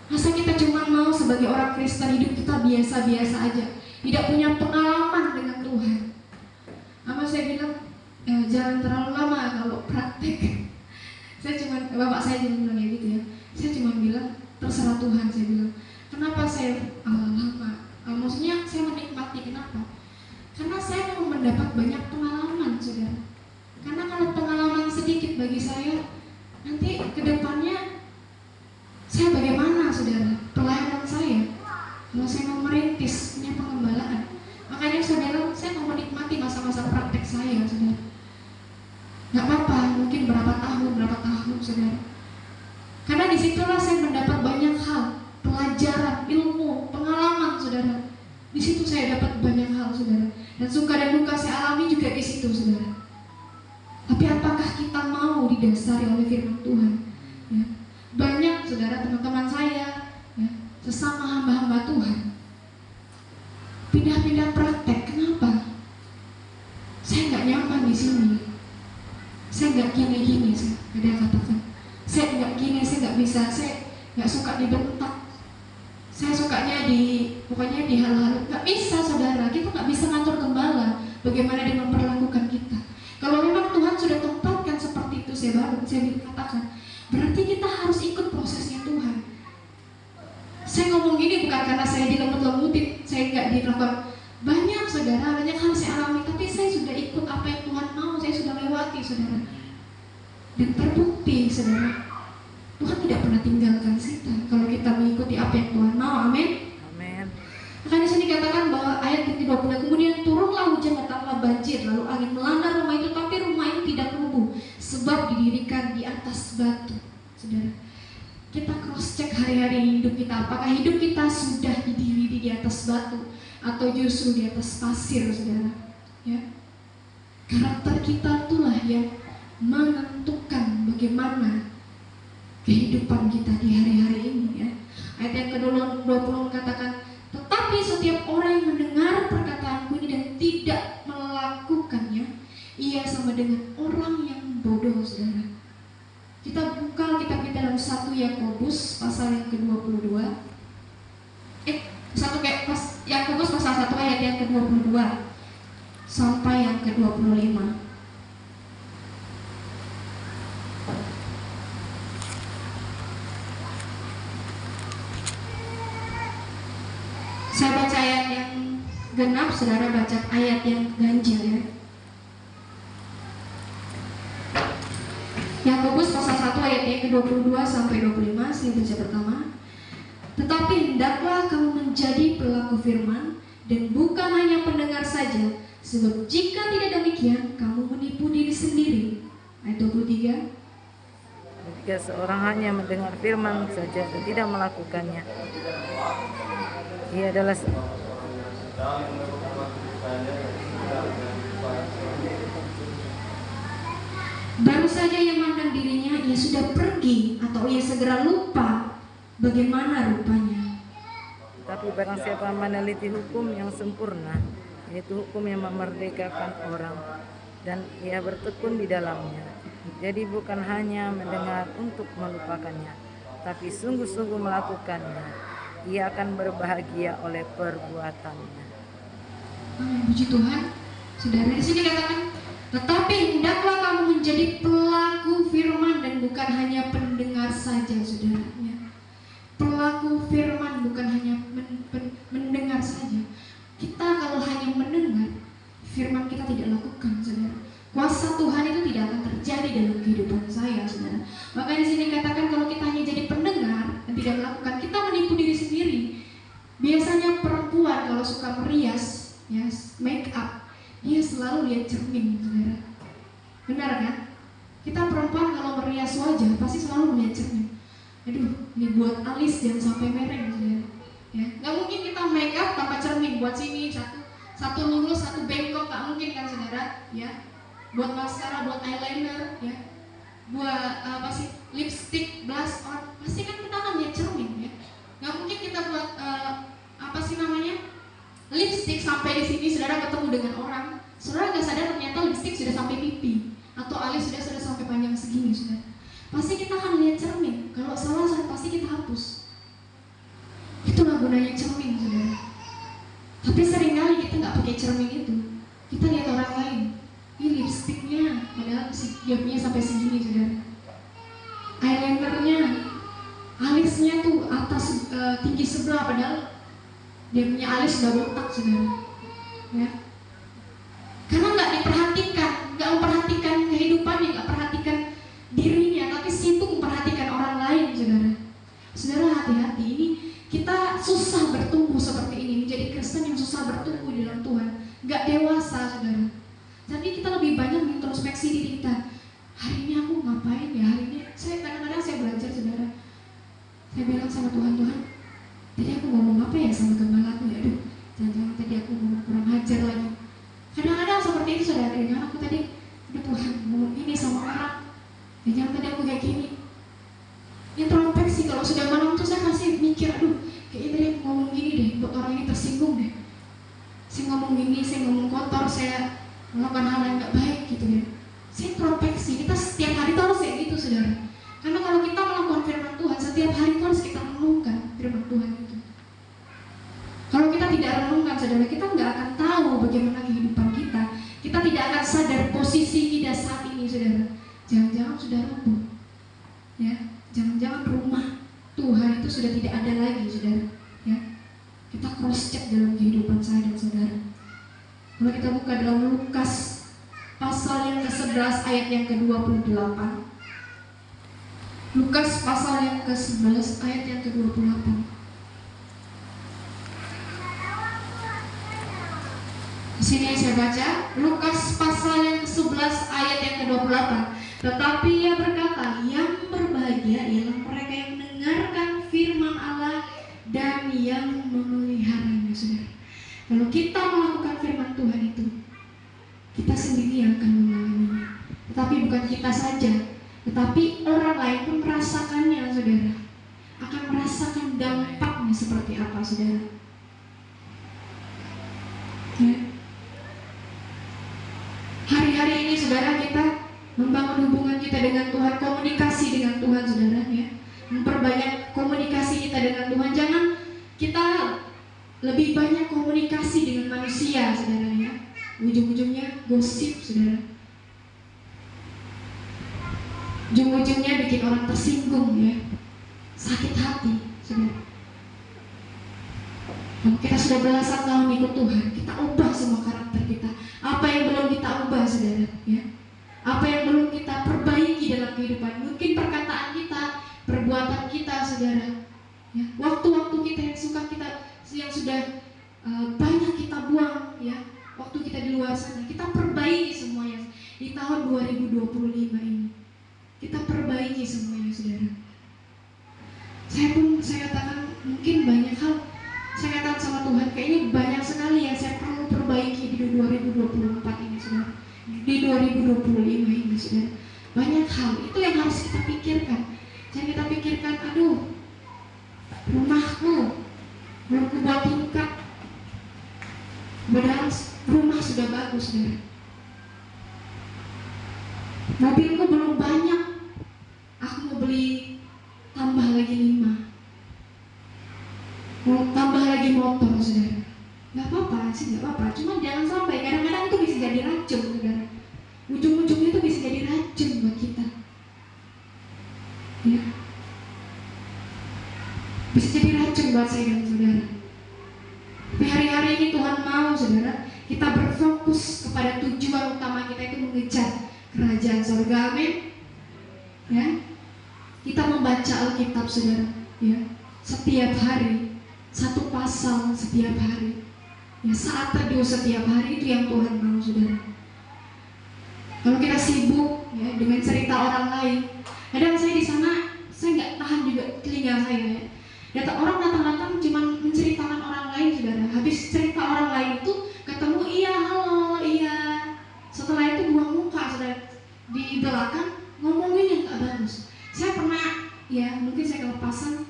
Masa kita cuma mau sebagai orang Kristen hidup kita biasa-biasa aja, tidak punya pengalaman dengan Tuhan. Ama saya bilang, jangan terlalu lama kalau praktek. Bapak saya cuma bilang gitu ya. Saya cuma bilang terserah Tuhan, saya bilang. Kenapa saya lama? Maksudnya saya menikmati, kenapa? Karena saya mau mendapat banyak pengalaman, saudara. Karena kalau pengalaman sedikit bagi saya, nanti ke depannya saya bagaimana, saudara, pelayanan saya. Kalau saya mau merintis punya pengembalaan, makanya saya bilang saya mau menikmati masa-masa praktek saya, saudara. Gak apa-apa, mungkin berapa tahun, saudara. Karena disitulah saya mendapat banyak hal, pelajaran, ilmu, pengalaman, saudara. Di situ saya dapat banyak hal, saudara. Dan suka dan duka saya alami juga di situ, saudara. Tapi apakah kita mau didasari oleh firman Tuhan? Ya. Banyak, saudara, teman-teman saya, ya, sesama hamba-hamba Tuhan, pindah-pindah praktek. Kenapa? Saya nggak nyaman di sini. Saya nggak gini-gini, ada yang katakan. Saya nggak gini, saya nggak bisa. Saya nggak suka dibentak. Saya sukanya pokoknya di hal-hal nggak bisa, saudara. Kita nggak bisa ngatur gembala bagaimana dia memperlakukan kita. Kalau memang Tuhan sudah tempatkan seperti itu, saya katakan, berarti kita harus ikut prosesnya Tuhan. Saya ngomong gini bukan karena saya dilembut-lembutin, saya nggak dilakukan. Banyak, saudara, banyak hal saya alami, tapi saya sudah ikut apa yang Tuhan mau, saya sudah lewati, saudara. Dan terbukti, saudara, Tuhan tidak pernah tinggalkan kita kalau kita mengikuti apa yang Tuhan mau. Amin. Amin. Maka di sini dikatakan bahwa ayat ke-20, kemudian turunlah hujan datanglah banjir, lalu angin melanda rumah itu, tapi rumah itu tidak rubuh, sebab didirikan di atas batu. Saudara, kita cross check hari-hari hidup kita, apakah hidup kita sudah didiri di atas batu atau justru di atas pasir, saudara? Ya, karakter kita itulah yang menentukan bagaimana kehidupan kita di hari-hari ini, ya. Ayat yang ke-20 mengatakan, tetapi setiap orang yang mendengar perkataanku ini dan tidak ia sama dengan orang yang bodoh, saudara. Kita buka kitab kita dalam 1 Yakobus pasal yang ke-22. Yakobus pasal 1 ayat yang ke-22 sampai yang ke-25. Saya baca ayat yang genap, saudara baca ayat yang ganjil ya. Yakobus pasal 1 ayat yang ke-22 sampai 25, saya baca pertama. Tetapi hendaklah kamu menjadi pelaku firman dan bukan hanya pendengar saja, sebab jika tidak demikian kamu menipu diri sendiri. Ayat 23. Jika seorang hanya mendengar firman saja dan tidak melakukannya, ia adalah baru saja ia memandang dirinya, ia sudah pergi atau ia segera lupa bagaimana rupanya. Tapi barang siapa meneliti hukum yang sempurna, yaitu hukum yang memerdekakan orang, dan ia bertekun di dalamnya, jadi bukan hanya mendengar untuk melupakannya, tapi sungguh-sungguh melakukannya, ia akan berbahagia oleh perbuatannya. Puji Tuhan. Saudara, di sini katakan, tetapi hendaklah kamu menjadi pelaku firman dan bukan hanya pendengar saja, saudara. Ya. Pelaku firman bukan hanya mendengar saja. Kita kalau hanya mendengar, firman kita tidak lakukan, saudara. Kuasa Tuhan itu tidak akan terjadi dalam kehidupan saya, saudara. Maka di sini katakan kalau kita hanya jadi pendengar dan tidak melakukan, kita menipu diri sendiri. Biasanya perempuan kalau suka merias, ya, make up, dia selalu lihat cermin, saudara. Benar kan? Kita perempuan kalau merias wajah pasti selalu melihat cermin. Aduh, ini buat alis jangan sampai mereng, saudara. Ya, nggak mungkin kita make up tanpa cermin. Buat sini satu lurus, satu bengkok, nggak mungkin kan, saudara? Ya, buat maskara, buat eyeliner, ya, buat lipstick, blush on, pasti kan kita akan lihat cermin, ya. Nggak mungkin kita buat lipstick sampai di sini, saudara ketemu dengan orang, saudara nggak sadar ternyata lipstick sudah sampai pipi atau alis sudah sampai panjang segini, saudara. Pasti kita akan lihat cermin. Kalau salah pasti kita hapus. Itulah gunanya cermin, saudara. Tapi seringkali kita nggak pakai cermin itu. Kita lihat orang lain, ini lipstiknya, padahal dia punya sampai segini, saudara. Eyelinernya, alisnya tuh atas tinggi sebelah, padahal dia punya alis sudah botak, saudara. Ya. Karena nggak diperhatikan, nggak memperhatikan kehidupannya, nggak perhatikan dirinya, tapi sibuk memperhatikan orang lain, saudara. Saudara, hati-hati, ini kita susah bertumbuh seperti ini, menjadi Kristen yang susah bertumbuh di dalam Tuhan, nggak dewasa, saudara. Tapi kita lebih banyak mengintrospeksi diri kita. Hari ini aku ngapain ya? Hari ini kadang-kadang saya belajar, saudara. Saya bilang sama Tuhan, tadi aku ngomong apa ya sama gembala aku ya? Aduh, jangan-jangan tadi aku ngomong kurang ajar lagi. Kadang-kadang seperti itu, saudara. Jangan aku tadi, aduh Tuhan ngomong ini sama orang. Jangan tadi aku kayak gini. Introspeksi, kalau sudah malam tuh saya masih mikir, aduh kayaknya tadi aku ngomong gini deh, buat orang ini tersinggung deh. Saya ngomong gini, saya ngomong kotor, saya melakukan hal yang gak baik gitu ya. Saya introspeksi, kita setiap hari tuh harus kayak gitu, saudara. Karena kalau kita melakukan firman Tuhan, setiap hari itu harus kita renungkan firman Tuhan itu. Kalau kita tidak renungkan, saudara, kita nggak akan tahu bagaimana kehidupan kita. Kita tidak akan sadar posisi kita saat ini, saudara. Jangan-jangan sudah rubuh, ya. Jangan-jangan rumah Tuhan itu sudah tidak ada lagi, saudara. Ya. Kita cross check dalam kehidupan saya dan saudara. Kalau kita buka dalam Lukas pasal yang ke-11 ayat yang ke-28. Lukas pasal yang ke-11 ayat yang ke-28. Di sini saya baca Lukas pasal yang ke-11 ayat yang ke-28. Tetapi ia berkata, yang berbahagia ialah mereka yang mendengarkan firman Allah dan yang memeliharanya, saudara. Kalau kita melakukan firman Tuhan itu, kita sendiri yang akan mengalaminya. Tetapi bukan kita saja, tetapi orang lain pun merasakannya, saudara. Akan merasakan dampaknya seperti apa, saudara. Ya. Hari-hari ini saudara, kita membangun hubungan kita dengan Tuhan, komunikasi dengan Tuhan saudara ya. Memperbanyak komunikasi kita dengan Tuhan. Jangan kita lebih banyak komunikasi dengan manusia saudara ya. Ujung-ujungnya gosip saudara. Ujung-ujungnya bikin orang tersinggung ya. Sakit hati saudara. Kalau kita sudah belasan tahun ikut Tuhan, kita ubah semua karakter kita. Apa yang belum kita ubah saudara ya. Apa yang belum kita perbaiki dalam kehidupan. Mungkin perkataan kita, perbuatan kita saudara ya. Waktu-waktu kita yang sudah banyak kita buang ya. Waktu kita di luar sana, kita perbaiki semuanya di tahun 2025 ini. Kita perbaiki semuanya saudara. Saya katakan mungkin banyak hal. Saya katakan sama Tuhan, kayaknya banyak sekali yang saya perlu perbaiki di 2024 ini saudara. Di 2025 ini saudara. Banyak hal, itu yang harus kita pikirkan. Jangan kita pikirkan, aduh rumahku belum kubuat tingkat. Padahal rumah sudah bagus saudara. Mobilku belum banyak, aku mau beli tambah lagi 5. Mau tambah lagi motor saudara. Gak apa-apa sih, gak apa-apa. Cuma jangan sampai, kadang-kadang itu bisa jadi racun saudara. Ujung-ujungnya itu bisa jadi racun buat kita ya. Bisa jadi racun buat saya dan saudara. Tapi hari-hari ini Tuhan mau saudara, kita berfokus kepada tujuan utama kita, itu mengejar kerajaan surga. Amin ya. Kita membaca Alkitab saudara ya, setiap hari 1 pasal setiap hari ya, saat teduh setiap hari, itu yang Tuhan mau saudara. Kalau kita sibuk ya dengan cerita orang lain, kadang saya di sana saya nggak tahan juga telinga saya ya. Orang datang-datang cuma menceritakan orang lain saudara. Habis cerita orang lain itu ketemu iya halo iya, setelah itu buang muka saudara, di belakang ngomongin yang nggak bagus. Saya pernah ya, mungkin saya kelepasan,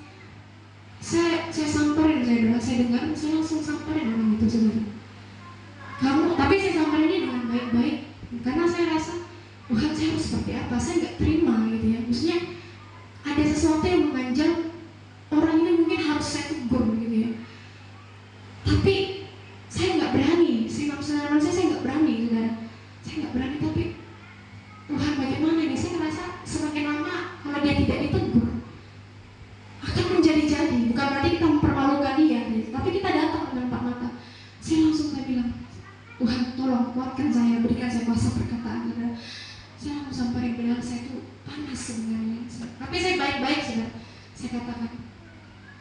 saya samperin saudara, saya dengar, saya langsung samperin orang itu saudara. Tapi saya samperin dengan baik-baik, karena saya rasa Tuhan, saya harus seperti apa, saya nggak terima gitu ya. Maksudnya ada sesuatu yang mengganjal, orang ini mungkin harus saya tegur gitu ya. Tapi saya nggak berani, saya nggak berani saudara. Saya nggak berani, tapi Tuhan bagaimana nih, saya merasa semakin lama kalau dia tidak ditegur akan menjadi-jadi. Bukan berarti kita mempermalukan dia gitu. Tapi kita datang dengan empat mata. Saya bilang, Tuhan tolong kuatkan saya, berikan saya kuasa perkataan saudara. Saya langsung sampai bilang, saya itu panas sebenarnya. Tapi saya baik-baik saudara. Saya katakan,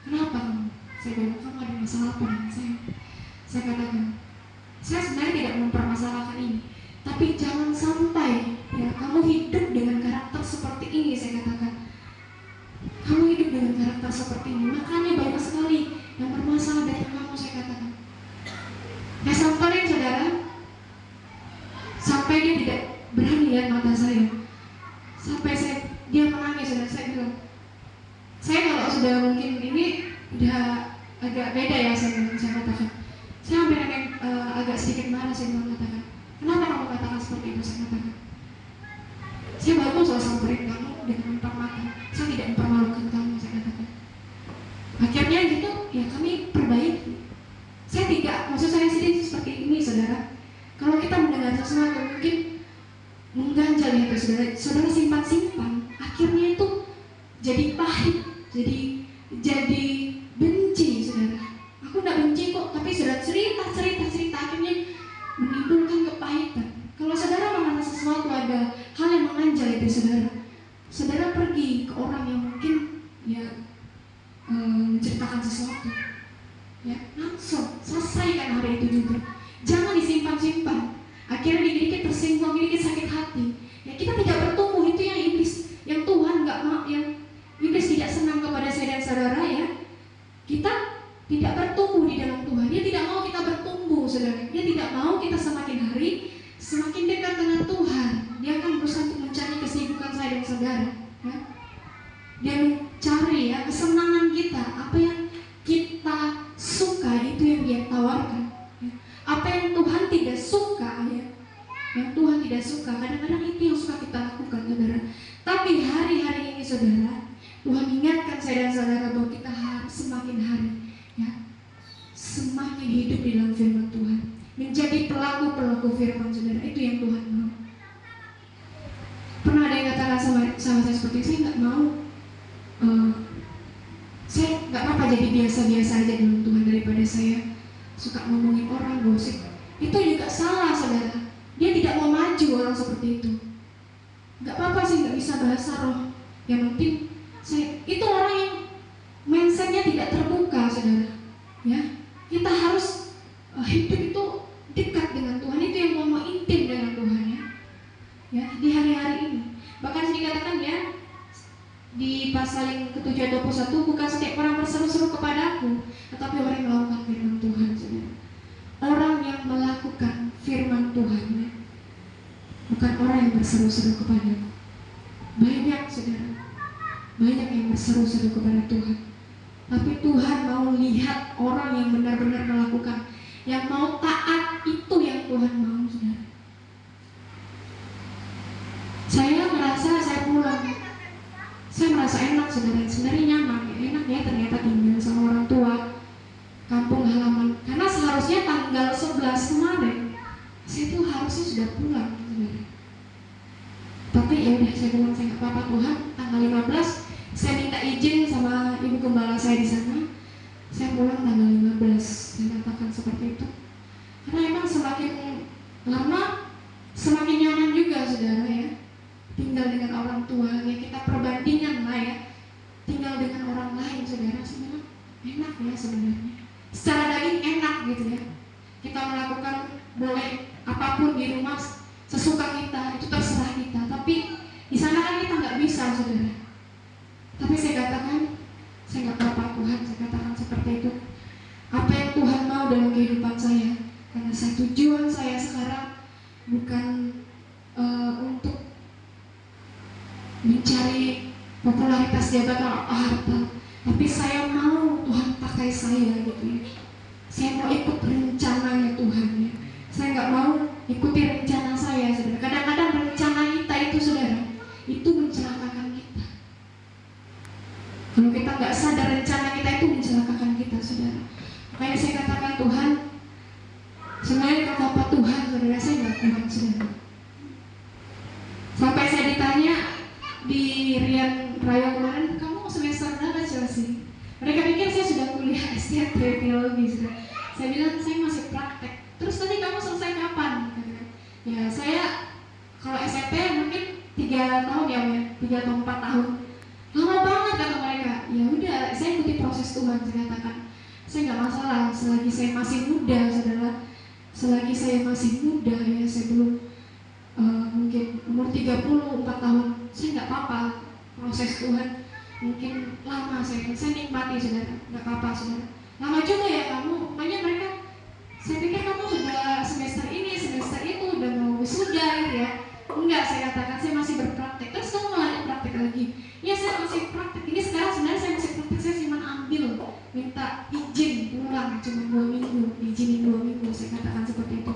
kenapa kamu? Saya bilang, kamu ada masalah apa dengan saya? Saya katakan, saya sebenarnya tidak mempermasalahkan ini, tapi jangan sampai ya kamu hidup dengan karakter seperti ini. Saya katakan, kamu hidup dengan karakter seperti ini, makanya banyak sekali yang bermasalah dengan kamu. Saya katakan, saya samperin saudara, sampai dia tidak berani lihat mata saya, sampai dia menangis saudara. Saya bilang, saya kalau sudah mungkin ini udah agak beda ya, saya katakan, saya hampir agak sedikit marah. Saya mengatakan, kenapa kamu katakan seperti itu? Saya katakan, saya baru soal samperin kamu dengan empat mata, saya tidak mempermalukan kamu. Saya katakan, akhirnya gitu ya, kami perbaiki. Saya tidak, maksud saya sendiri seperti ini saudara. Kalau kita mendengar sesuatu mungkin mengganjal itu saudara simpan, akhirnya itu jadi pahit, jadi benci saudara. Aku tidak benci kok, tapi sudah cerita akhirnya menimbulkan kepahitan. Kalau saudara mengenal sesuatu, ada hal yang menganjal itu saudara pergi ke orang yang mungkin ya menceritakan sesuatu ya, langsung selesaikan hari itu juga. Jangan disimpan-simpan, akhirnya dikit-dikit tersinggung, dikit sakit hati ya. Kita tidak bertumbuh, itu yang iblis, yang Tuhan nggak mau, yang iblis tidak senang kepada saya dan saudara ya. Kita tidak bertumbuh di dalam Tuhan. Dia tidak mau kita bertumbuh saudara. Dia tidak mau kita semakin hari semakin dekat dengan Tuhan. Dia akan berusaha untuk mencari kesibukan saya dan saudara ya. Dia mencari ya kesenangan kita, apa yang kita suka itu yang dia tawarkan ya. Apa yang Tuhan tidak suka ya, yang Tuhan tidak suka, kadang-kadang itu yang suka kita lakukan, saudara. Tapi hari-hari ini, saudara, Tuhan ingatkan saya dan saudara bahwa kita harus semakin hari, ya, semakin hidup di dalam firman Tuhan, menjadi pelaku-pelaku firman, saudara. Itu yang Tuhan mau. Pernah ada yang katakan sama saya seperti, saya nggak mau, saya nggak apa-apa jadi biasa-biasa aja dengan Tuhan daripada saya suka ngomongin orang, gosip. Itu juga salah, saudara. Dia tidak mau maju orang seperti itu. Nggak apa-apa sih, nggak bisa bahasa roh. Yang penting itu orang yang mindsetnya tidak terbuka, saudara. Ya, kita harus hidup itu dekat dengan Tuhan. Itu yang mau intim dengan Tuhan, ya. Ya, di hari-hari ini. Bahkan dikatakan, ya, di pasal yang ke-7 ayat 21, bukan setiap orang berseru-seru kepadaku, tetapi orang yang melakukan firman Tuhan, saudara. Orang yang melakukan firman Tuhan, ya. Bukan orang yang berseru-seru kepadaku. Banyak, saudara, banyak yang berseru-seru kepada Tuhan, tapi Tuhan mau lihat orang yang benar-benar melakukan, yang mau taat. Itu yang Tuhan mau, saudara. Saya merasa saya pulang, saya merasa enak, saudara. Sebenarnya nyaman, ya, enak ya ternyata tinggal sama orang tua, kampung halaman. Karena seharusnya tanggal 11 kemarin saya tuh harusnya sudah pulang, saudara. Tapi ya udah, saya bilang saya nggak apa-apa Tuhan. Tanggal 15 saya minta izin sama ibu gembala saya di sana. Saya pulang tanggal 15. Saya katakan seperti itu. Karena emang semakin lama semakin nyaman juga, saudara, ya. Tinggal dengan orang tua, ya, kita perbandingan lah, ya. Tinggal dengan orang lain, saudara, sebenarnya enak ya sebenarnya. Secara daging enak gitu, ya. Kita melakukan boleh apapun di rumah sesuka kita, itu terserah kita. Tapi di sana kan kita nggak bisa, saudara. Tapi saya katakan, saya nggak apa-apa Tuhan, saya katakan seperti itu. Apa yang Tuhan mau dalam kehidupan saya, karena tujuan saya sekarang bukan untuk mencari popularitas, jabatan, atau harta, tapi saya mau Tuhan pakai saya, gitu ya. Saya mau ikut rencananya Tuhan, ya. Saya nggak mau ikuti rencana saya, saudara. Kadang-kadang rencana kita itu, saudara, itu mencelakakan kita. Kalau kita nggak sadar rencana kita itu mencelakakan kita, saudara. Makanya saya katakan Tuhan, sebenarnya kalau apa Tuhan, saudara, saya nggak kuat, saudara. Sampai saya ditanya di Rian Raya kemarin, kamu semester berapa, Chelsea? Mereka pikir saya sudah kuliah S3 teologi, saudara. Saya bilang saya masih praktek. Terus tadi kamu selesai kapan? Ya saya kalau SMP mungkin 3 tahun ya, 3 atau 4 tahun. Lama banget kata mereka. Ya udah, saya ikuti proses Tuhan. Saya katakan saya nggak masalah selagi saya masih muda, saudara. Selagi saya masih muda, ya, saya belum mungkin umur 34 tahun, saya nggak apa-apa proses Tuhan. Mungkin lama saya nikmati, saudara. Nggak apa-apa, saudara. Lama juga ya kamu, banyak mereka. Saya pikir kamu sudah semester ini, semester itu, udah mau wisuda, gitu ya. Enggak, saya katakan saya masih berpraktek. Terus kamu lanjut praktek lagi? Ya saya masih praktek. Ini sekarang sebenarnya saya masih praktek. Saya cuma ambil, minta izin pulang cuma 2 minggu, izinin 2 minggu. Saya katakan seperti itu.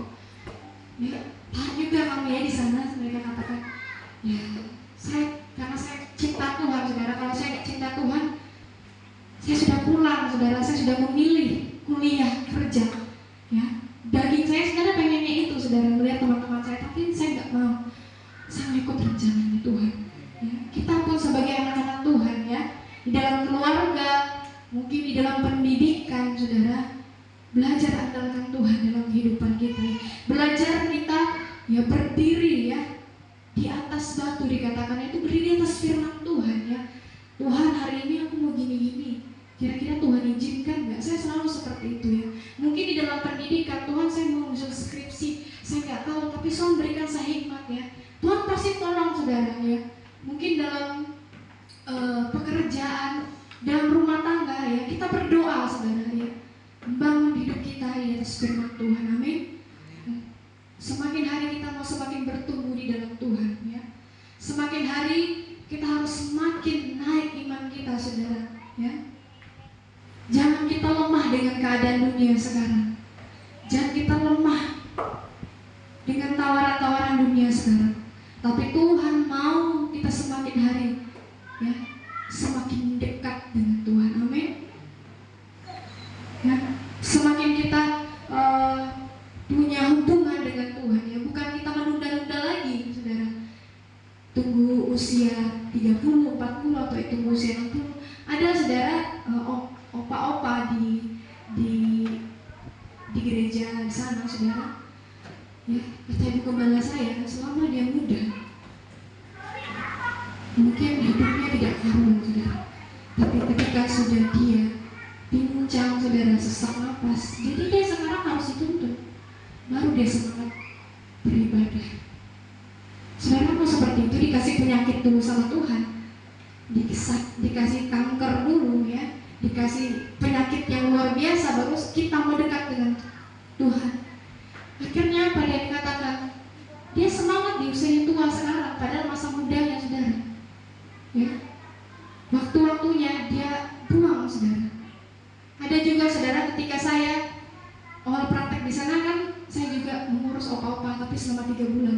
Ya, tahan juga kamu ya di sana. Mereka katakan, ya karena saya cinta Tuhan, saudara. Kalau saya nggak cinta Tuhan, saya sudah pulang, saudara. Saya sudah memilih kuliah, kerja. Ya, daging saya sebenarnya pengennya itu, saudara, melihat teman-teman saya, tapi saya nggak mau. Saya mau ikut rencananya Tuhan. Ya, kita pun sebagai anak-anak Tuhan, ya, di dalam keluarga, mungkin di dalam pendidikan, saudara, belajar andalkan Tuhan dalam kehidupan kita. Ya. Belajar kita, ya, berdiri, ya, di atas batu, dikatakan itu berdiri di atas firman Tuhan, ya. Tuhan, hari ini aku mau gini-gini. Kira-kira Tuhan izinkan nggak? Saya selalu seperti itu, ya. Mungkin di dalam pendidikan, Tuhan saya mau usul skripsi, saya nggak tahu, tapi Tuhan berikan saya hikmat, ya. Tuhan pasti tolong, saudara, ya. Mungkin dalam pekerjaan, dalam rumah tangga, ya, kita berdoa, saudara, ya, membangun hidup kita di atas firman Tuhan, amin. Semakin hari kita mau semakin bertumbuh di dalam Tuhan, ya. Semakin hari kita harus semakin naik iman kita, saudara, ya. Jangan kita lemah dengan keadaan dunia sekarang. Jangan kita lemah dengan tawaran-tawaran dunia sekarang. Tapi Tuhan mau kita semakin hari ya semakin dekat dengan Tuhan. Amin. Ya, semakin kita punya hubungan dengan Tuhan ya, bukan kita menunda-nunda lagi, saudara. Tunggu usia 30, 40 atau tunggu usia 60. Ada saudara opa-opa di gereja di sana, saudara. Ya, kata ibu gembala saya, selama dia muda, mungkin hidupnya tidak karuan, saudara. Tapi ketika sudah dia pincang, saudara, sesak napas, jadi dia sekarang harus dituntut, baru dia semangat beribadah. Saudara mau seperti itu, dikasih penyakit dulu sama Tuhan, dikasih kanker dulu ya, dikasih penyakit yang luar biasa, baru kita mau dekat dengan Tuhan. Akhirnya apa yang dikatakan? Dia semangat di usia tua sekarang, padahal masa mudanya, saudara. Ya, waktu-waktunya dia buang, saudara. Ada juga, saudara, ketika saya awal praktek di sana kan, saya juga mengurus opa-opa, tapi selama 3 bulan.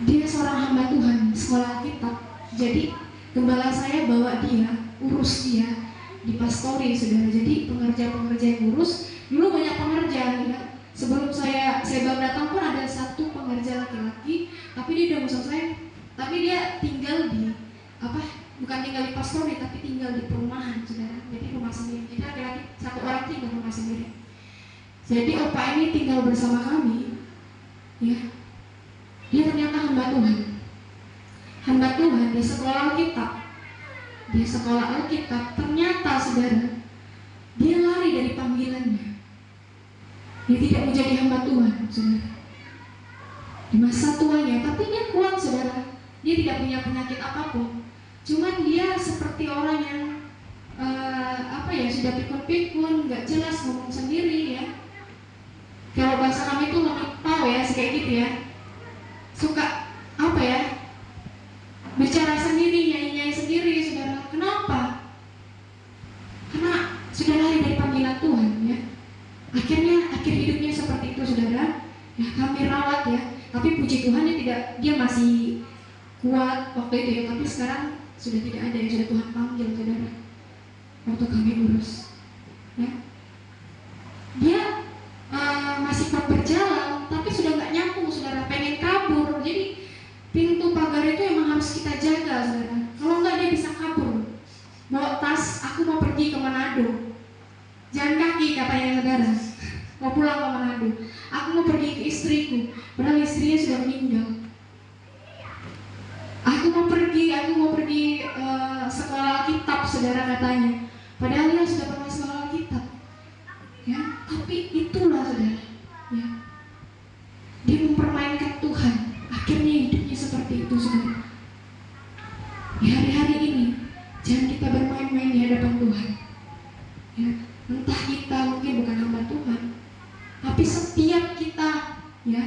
Dia seorang hamba Tuhan, sekolah kitab. Jadi gembala saya bawa dia, urus dia di pastori, saudara. Jadi pengerja-pengerja yang urus, dulu banyak pengerja ya. Sebelum saya baru datang pun ada satu pengerja laki-laki, tapi dia udah musuh saya. Tapi dia tinggal di bukan tinggal di pastori, tapi tinggal di perumahan, saudara. Jadi rumah sendiri. Jadi laki-laki satu orang tinggal rumah sendiri. Jadi opa ini tinggal bersama kami, ya. Dia ternyata hamba Tuhan. Hamba Tuhan, dia sekolah Alkitab. Dia sekolah Alkitab, ternyata, saudara, dia lari dari panggilannya. Dia tidak menjadi hamba Tuhan, saudara. Di masa tuanya, tapi dia kuat, saudara. Dia tidak punya penyakit apapun. Cuman dia seperti orang yang sudah pikun-pikun, nggak jelas ngomong sendiri ya. Kalau bahasa kami itu tahu ya, kayak gitu ya. Suka bicara sendiri, nyanyi-nyanyi sendiri, saudara. Kenapa? Karena sudah lari dari panggilan Tuhan ya. Akhirnya akhir hidupnya seperti itu, saudara. Ya, kami rawat ya. Tapi puji Tuhan dia masih kuat waktu itu ya. Tapi sekarang sudah tidak ada, yang sudah Tuhan panggil, saudara. Waktu kami urus, ya. Dia masih kuat berjalan, tapi sudah nggak nyambung, saudara. Pengen kabur. Jadi pintu pagar itu emang harus kita jaga, saudara. Kalau nggak dia bisa kabur. Bawa tas, aku mau pergi ke Manado. Jalan kaki katanya, saudara. Mau pulang ke Manado. Aku mau pergi ke istriku, padahal istrinya sudah meninggal. Aku mau pergi sekolah kitab, saudara, katanya. Padahal dia sudah pernah sekolah kitab. Ya, tapi itulah, saudara. Ya. Dia mempermainkan Tuhan. Akhirnya hidupnya seperti itu, saudara. Di hari-hari ini, jangan kita bermain-main di hadapan Tuhan. Ya, entah kita mungkin bukan hamba Tuhan, tapi setiap kita, ya,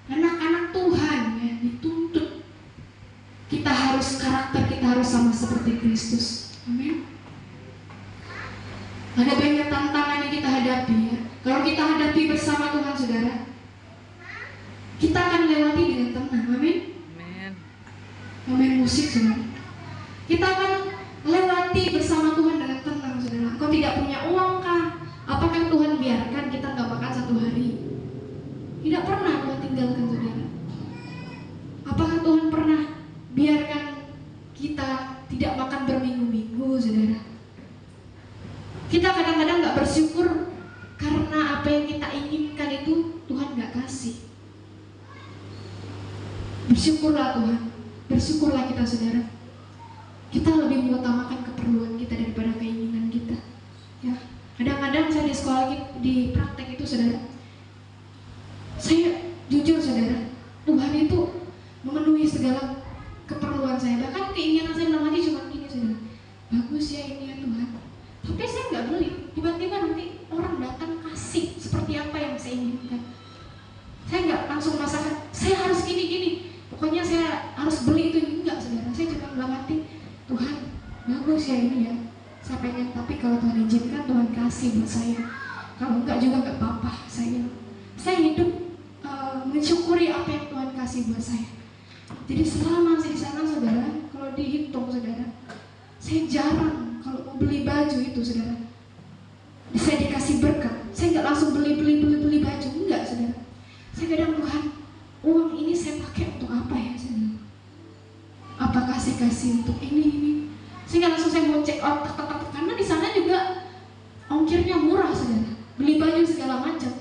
anak-anak Tuhan, ya, dituntut. Karakter kita harus sama seperti Kristus. Amin. Ada banyak tantangan yang kita hadapi ya. Kalau kita hadapi bersama Tuhan, saudara, kita akan lewati dengan tenang. Amin. Amin. Musik, saudara. Kita akan lewati bersama Tuhan dengan tenang, saudara. Kau tidak punya uang kah? Apakah Tuhan biarkan kita nggak makan 1 hari? Tidak pernah Tuhan tinggalkan, saudara. Apakah Tuhan pernah biarkan kita tidak makan berminggu-minggu, saudara? Kita kadang-kadang nggak bersyukur karena apa yang kita inginkan itu Tuhan nggak kasih. Bersyukurlah Tuhan, bersyukurlah kita, saudara. Kita lebih mengutamakan keperluan kita daripada keinginan kita. Ya, kadang-kadang saya di sekolah di praktek itu, saudara, saya jujur, saudara, Tuhan itu memenuhi segala keperluan saya. Bahkan keinginan saya dalam hati cuma gini, saudara, bagus ya ini ya Tuhan. Tapi saya nggak beli. Tiba-tiba nanti orang datang kasih seperti apa yang saya inginkan. Saya nggak langsung masakan, saya harus gini-gini. Pokoknya saya harus beli itu, enggak, saudara. Saya cuma dalam hati, Tuhan, bagus ya ini ya. Saya pengen, tapi kalau Tuhan izinkan, Tuhan kasih buat saya. Kalau enggak juga enggak apa-apa. Saya hidup mensyukur kasih buat saya. Jadi selama saya di sana saudara, kalau dihitung saudara, saya jarang kalau mau beli baju itu saudara, saya dikasih berkat, saya nggak langsung beli baju, enggak saudara. Saya kadang, Tuhan, uang ini saya pakai untuk apa ya saudara? Apakah saya kasih untuk ini? Sehingga langsung saya mau check out, karena di sana juga ongkirnya murah saudara, beli baju segala macam.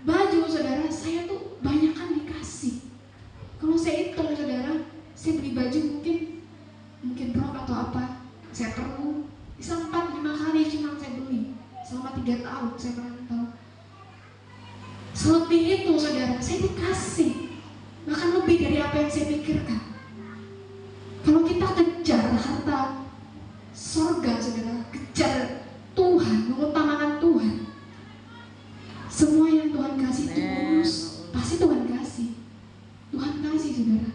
Baju saudara, saya tuh banyakan dikasih. Kalau saya hitung saudara, saya beli baju mungkin rok atau apa, saya perlu bisa 4-5 kali cuma saya beli selama 3 tahun saya merantau. Selebih itu saudara, saya dikasih bahkan lebih dari apa yang saya pikirkan. Kalau kita kejar harta sorga saudara, kejar Tuhan, mengutamakan Tuhan, semua yang Tuhan kasih itu tulus, pasti Tuhan kasih. Tuhan kasih saudara.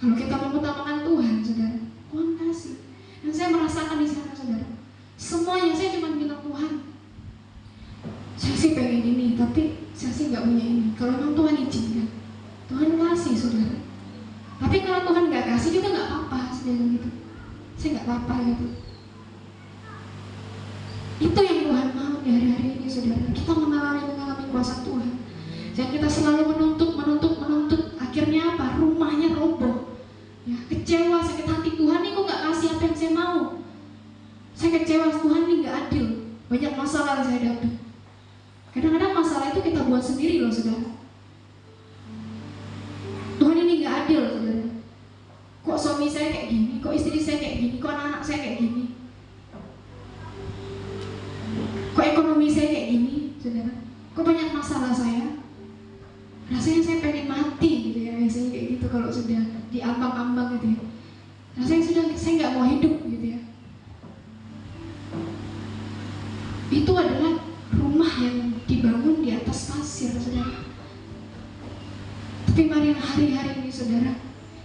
Kalau kita mengutamakan Tuhan saudara, Tuhan kasih. Dan saya merasakan di sana saudara, semuanya saya cuma bilang, Tuhan, saya sih pengen ini, tapi saya sih nggak punya ini. Kalau memang Tuhan izinkan, Tuhan kasih saudara. Tapi kalau Tuhan nggak kasih juga nggak apa-apa, saudara gitu. Saya nggak apa-apa gitu. Itu yang Tuhan mau di hari-hari ini saudara. Kita mengalami kuasa Tuhan. Dan kita selalu menuntut. Akhirnya apa? Rumahnya roboh. Ya, kecewa, sakit hati, Tuhan ini kok nggak kasih apa yang saya mau. Saya kecewa, Tuhan ini nggak adil. Banyak masalah yang saya hadapi. Kadang-kadang masalah itu kita buat sendiri loh saudara. Tuhan ini nggak adil saudara. Kok suami saya kayak gini, kok istri saya kayak gini, kok anak-anak saya kayak gini, kok ekonomi saya kayak gini saudara, kok banyak masalah saya. Rasanya saya pengen mati gitu ya, biasanya kayak gitu kalau sudah diambang-ambang gitu ya. Rasanya saya nggak mau hidup gitu ya. Itu adalah rumah yang dibangun di atas pasir saudara. Tapi mari hari-hari ini saudara,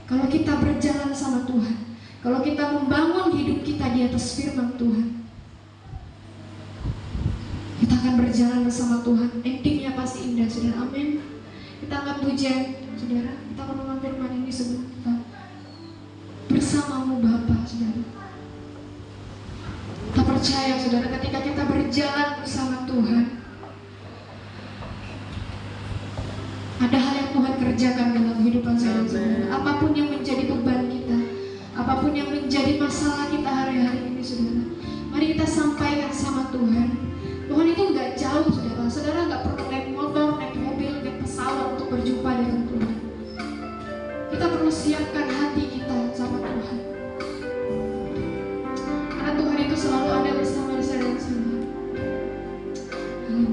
kalau kita berjalan sama Tuhan, kalau kita membangun hidup kita di atas firman Tuhan, kita akan berjalan bersama Tuhan. Endingnya pasti indah saudara, amin. Kita akan pujian saudara, kita mendengar firman ini sebelum kita bersamamu Bapa saudara. Kita percaya saudara, ketika kita berjalan bersama Tuhan, ada hal yang Tuhan kerjakan dalam kehidupan saudara. Apapun yang menjadi beban kita, apapun yang menjadi masalah kita hari-hari ini saudara, mari kita sampaikan sama Tuhan. Tuhan itu nggak jauh saudara. Saudara nggak perlu naik motor, naik mobil, naik pesawat untuk berjumpa dengan Tuhan. Kita perlu siapkan hati